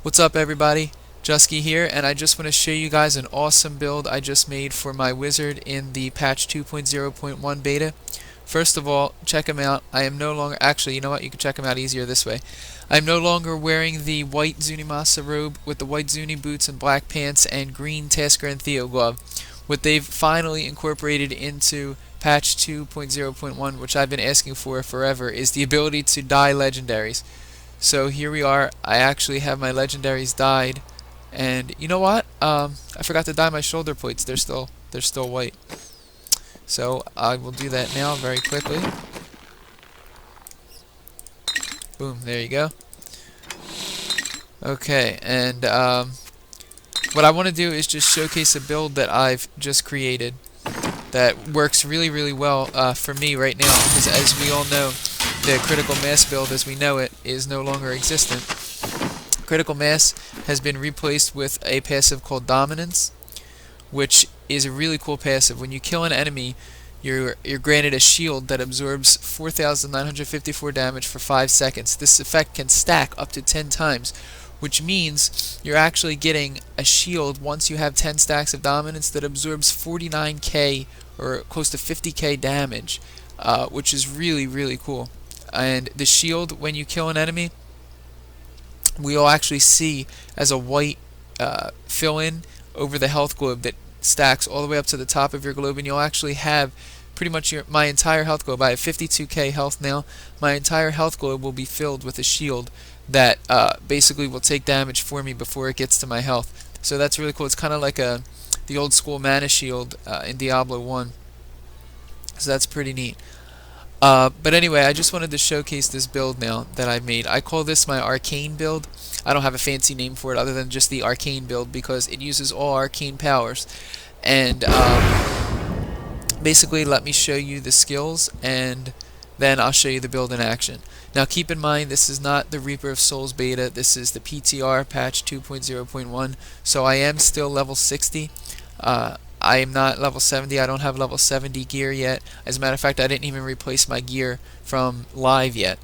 What's up everybody? Jusky here, and I just want to show you guys an awesome build I just made for my wizard in the patch 2.0.1 beta. First of all, check him out. I am no longer, actually, you know what, you can check him out easier this way. I'm no longer wearing the white Zunimasa robe with the white Zuni boots and black pants and green Tasker and Theo glove. What they've finally incorporated into patch 2.0.1, which I've been asking for forever, is the ability to dye legendaries. So here we are. I actually have my legendaries dyed, and you know what? I forgot to dye my shoulder plates. They're still white. So I will do that now very quickly. Boom, there you go. Okay, and what I want to do is just showcase a build that I've just created that works really well for me right now, because as we all know, the critical mass build as we know it is no longer existent. Critical mass has been replaced with a passive called dominance, which is a really cool passive. When you kill an enemy, you're granted a shield that absorbs 4,954 damage for 5 seconds. This effect can stack up to 10 times, which means you're actually getting a shield once you have 10 stacks of dominance that absorbs 49k or close to 50k damage, which is really cool. And the shield, when you kill an enemy, we'll actually see as a white fill-in over the health globe that stacks all the way up to the top of your globe, and you'll actually have pretty much my entire health globe. I have 52k health now. My entire health globe will be filled with a shield that basically will take damage for me before it gets to my health. So that's really cool. It's kind of like the old school mana shield in Diablo 1. So that's pretty neat. But anyway, I just wanted to showcase this build now that I've made. I call this my Arcane build. I don't have a fancy name for it other than just the Arcane build, because it uses all arcane powers. And basically, let me show you the skills, and then I'll show you the build in action. Now keep in mind, this is not the Reaper of Souls beta. This is the PTR patch 2.0.1, so I am still level 60. I am not level 70. I don't have level 70 gear yet. As a matter of fact, I didn't even replace my gear from live yet.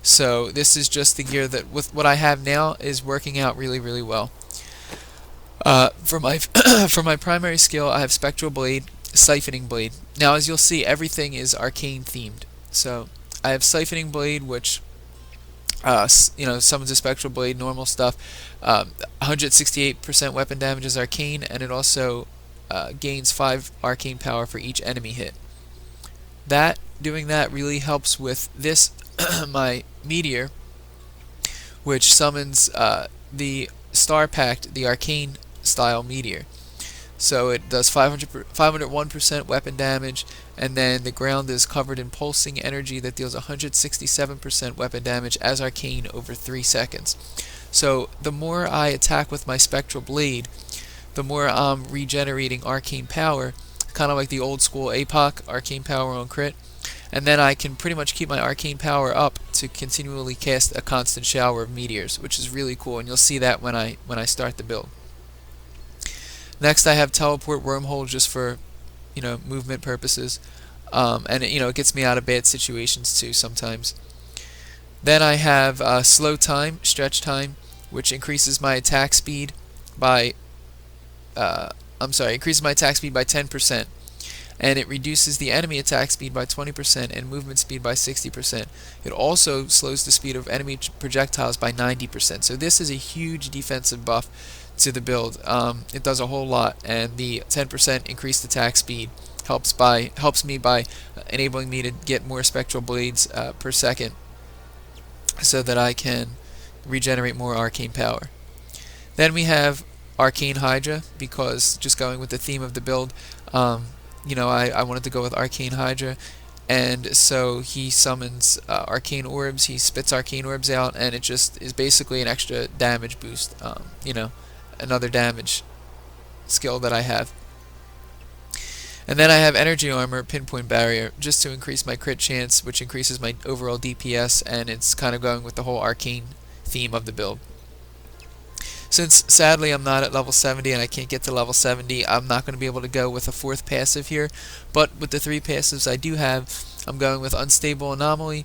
So this is just the gear that, with what I have now, is working out really well. For my for my primary skill, I have Spectral Blade, Siphoning Blade. Now, as you'll see, everything is arcane themed. So I have Siphoning Blade, which summons a Spectral Blade, normal stuff. 168% weapon damage is arcane, and it also gains 5 arcane power for each enemy hit. Doing that really helps with this my meteor, which summons the Star Pact, the arcane style meteor. So it does 501% weapon damage, and then the ground is covered in pulsing energy that deals 167% weapon damage as arcane over 3 seconds. So the more I attack with my Spectral Blade, the more I'm regenerating arcane power, kind of like the old school APOC, arcane power on crit. And then I can pretty much keep my arcane power up to continually cast a constant shower of meteors, which is really cool, and you'll see that when I start the build. Next, I have Teleport Wormhole just for movement purposes, and it gets me out of bad situations too sometimes. Then I have Slow Time, Stretch Time, which increases my attack speed by increases my attack speed by 10%, and it reduces the enemy attack speed by 20% and movement speed by 60%. It also slows the speed of enemy projectiles by 90%. So this is a huge defensive buff to the build. It does a whole lot, and the 10% increased attack speed helps me by enabling me to get more Spectral Blades per second, so that I can regenerate more arcane power. Then we have Arcane Hydra, because just going with the theme of the build, I wanted to go with Arcane Hydra, and so he summons Arcane Orbs. He spits Arcane Orbs out, and it just is basically an extra damage boost, another damage skill that I have. And then I have Energy Armor, Pinpoint Barrier, just to increase my crit chance, which increases my overall DPS, and it's kind of going with the whole arcane theme of the build. Since sadly I'm not at level 70 and I can't get to level 70, I'm not going to be able to go with a 4th passive here, but with the 3 passives I do have, I'm going with Unstable Anomaly,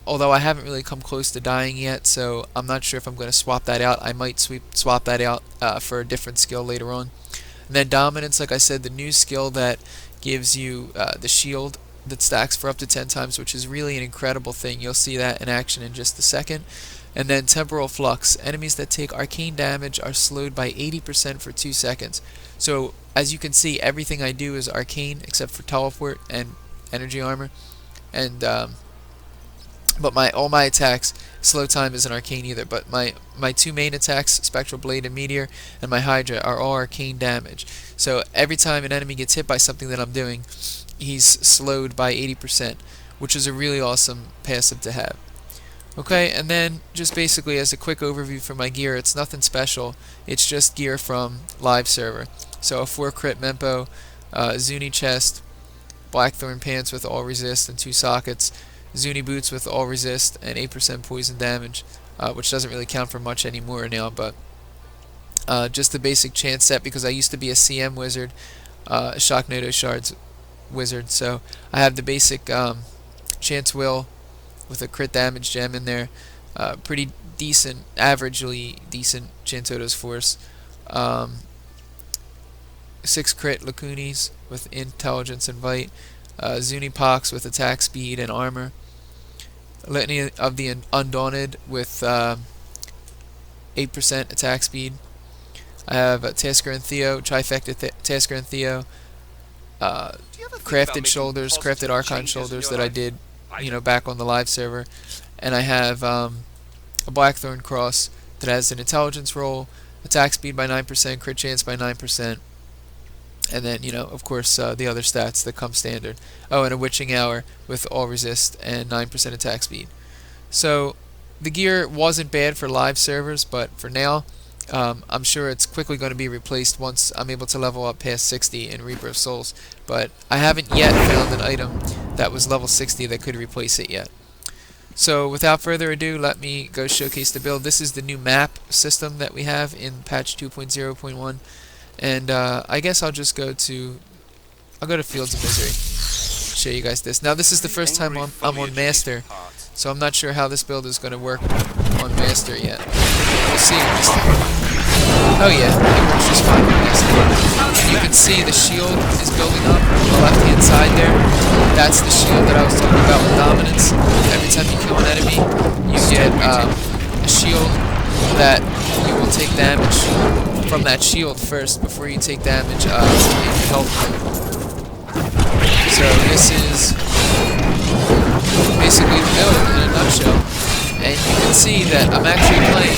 Although I haven't really come close to dying yet, so I'm not sure if I'm going to swap that out. I might swap that out for a different skill later on. And then Dominance, like I said, the new skill that gives you the shield that stacks for up to 10 times, which is really an incredible thing. You'll see that in action in just a second. And then Temporal Flux. Enemies that take arcane damage are slowed by 80% for 2 seconds. So, as you can see, everything I do is arcane except for teleport and energy armor. And but all my attacks, slow time isn't arcane either. But my two main attacks, Spectral Blade and Meteor, and my Hydra are all arcane damage. So every time an enemy gets hit by something that I'm doing, he's slowed by 80%, which is a really awesome passive to have. Okay, and then just basically as a quick overview for my gear, it's nothing special. It's just gear from live server. So a 4 crit Mempo, Zuni chest, Blackthorn pants with all resist and 2 sockets, Zuni boots with all resist and 8% poison damage, which doesn't really count for much anymore now, but just the basic chance set because I used to be a CM wizard, Shocknodo shards wizard, so I have the basic chance will with a crit damage gem in there, pretty decent, averagely decent Chantoto's force, 6 crit Lacunis with intelligence and bite, Zuni Pox with attack speed and armor, Litany of the Undaunted with 8% attack speed. I have Tasker and Theo, Trifecta Tasker and Theo, crafted shoulders, crafted Archon shoulders that I did, back on the live server, and I have a Blackthorn cross that has an intelligence roll, attack speed by 9%, crit chance by 9%, and then of course the other stats that come standard. Oh, and a Witching Hour with all resist and 9% attack speed. So the gear wasn't bad for live servers, but for now, I'm sure it's quickly going to be replaced once I'm able to level up past 60 in Reaper of Souls, but I haven't yet found an item that was level 60 that could replace it yet. So without further ado, let me go showcase the build. This is the new map system that we have in patch 2.0.1, and I guess I'll go to Fields of Misery, show you guys this. Now this is the first time I'm on Master, so I'm not sure how this build is going to work on Master yet. We'll see. Oh yeah, it works just fine on Master. You can see the shield is building up on the left hand side there. That's the shield that I was talking about with Dominance. Every time you kill an enemy, you get a shield that you will take damage from that shield first before you take damage in your health. So this is basically the build in a nutshell, and you can see that I'm actually playing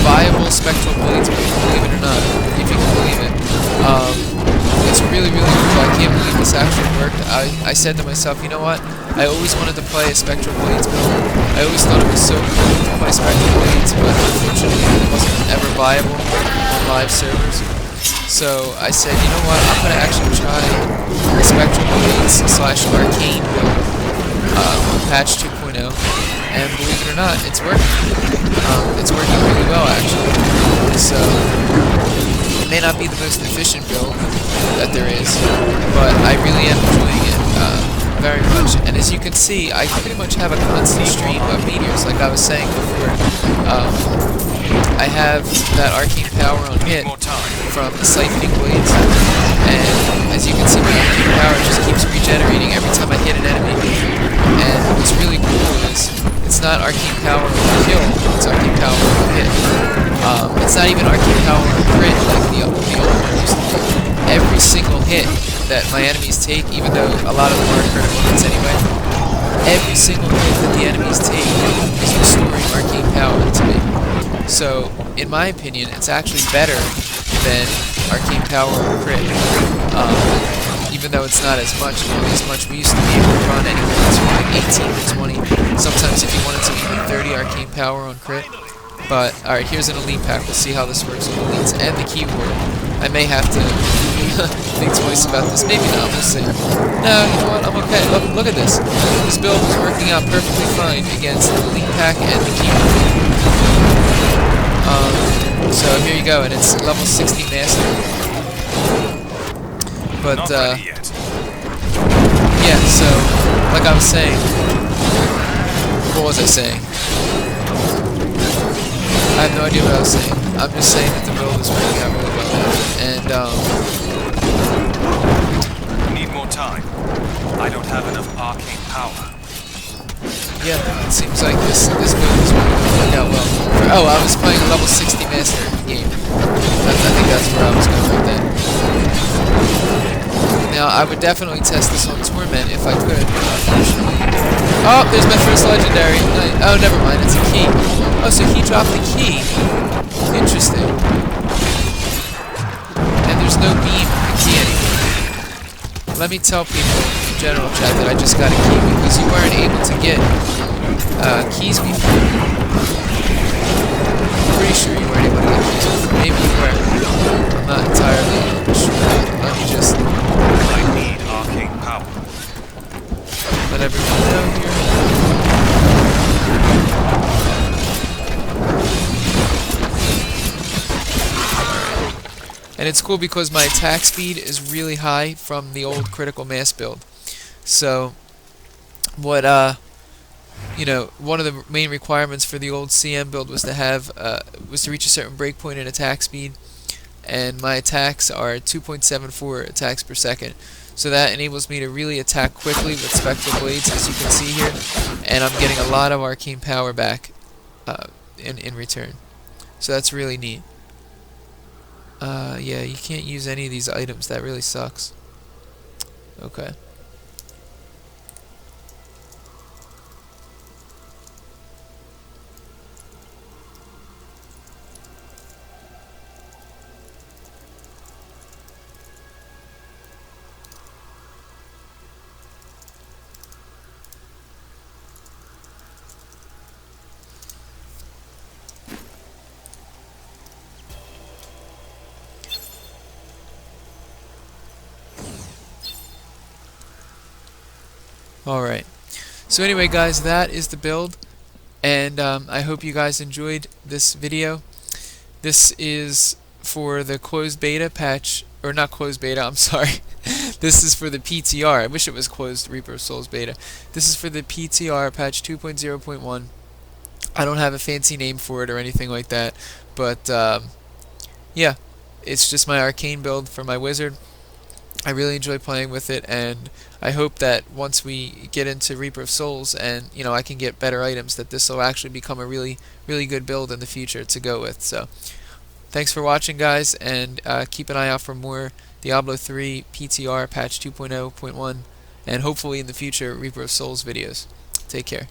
viable Spectral Blades, believe it or not, if you can believe it. It's really, really cool. I can't believe this actually worked. I said to myself, you know what? I always wanted to play a Spectral Blades build. I always thought it was so cool to play Spectral Blades, but unfortunately it wasn't ever viable on live servers. So I said, you know what? I'm going to actually try a Spectral Blades / Arcane build on patch 2.0, and believe it or not, it's working. It's working really well, actually. So it may not be the most efficient build that there is, but I really am enjoying it very much. And as you can see, I pretty much have a constant stream of meteors, like I was saying before. I have that arcane power on hit from the siphoning blades, and as you can see, my arcane power just keeps regenerating every time I hit an enemy. And what's really cool is it's not arcane power on kill, it's arcane power on hit. It's not even arcane power on crit like the old one used to be. Every single hit that my enemies take, even though a lot of them are critical hits anyway, every single hit that the enemies take is restoring arcane power to me. So, in my opinion, it's actually better than arcane power or crit. Even though it's not as much, we used to be able to run anywhere between like 18 to 20. Sometimes if you wanted to, even 30 arcane power on crit. But, alright, here's an elite pack. We'll see how this works with elites and the keyword. I may have to think twice about this. Maybe not, we'll see. No, you know what, I'm okay. Look at this. This build is working out perfectly fine against the elite pack and the keyword. So here you go, and it's level 60 Master. But, yeah, so, like I was saying, was I saying? I have no idea what I was saying. I'm just saying that the build is working out really well now. And, Need more time. I don't have enough arcane power. yeah, it seems like this build is really going to work out well. Oh, I was playing a level 60 master game. I think that's where I was going with that. Now, I would definitely test this on Torment if I could, but unfortunately... Oh, there's my first legendary. Oh, never mind, it's a key. Oh, so he dropped the key. Interesting. And there's no beam on the key anymore. Let me tell people in general chat that I just got a key because you weren't able to get keys before. I'm pretty sure you weren't able to get keys before. Maybe you were. I'm not entirely sure. Let me just... I need arcane power. Let everyone know here. And it's cool because my attack speed is really high from the old critical mass build. So, what you know, one of the main requirements for the old CM build was to have was to reach a certain breakpoint in attack speed, and my attacks are 2.74 attacks per second. So that enables me to really attack quickly with spectral blades, as you can see here, and I'm getting a lot of arcane power back in return. So that's really neat. Yeah, you can't use any of these items. That really sucks. Okay. Alright, so anyway guys, that is the build, and I hope you guys enjoyed this video. This is for the closed beta patch, or not closed beta, I'm sorry. This is for the PTR, I wish it was closed Reaper of Souls beta. This is for the PTR patch 2.0.1. I don't have a fancy name for it or anything like that, but yeah, it's just my arcane build for my wizard. I really enjoy playing with it, and I hope that once we get into Reaper of Souls and I can get better items, that this will actually become a really good build in the future to go with. So thanks for watching guys, and keep an eye out for more Diablo 3 PTR patch 2.0.1 and hopefully in the future Reaper of Souls videos. Take care.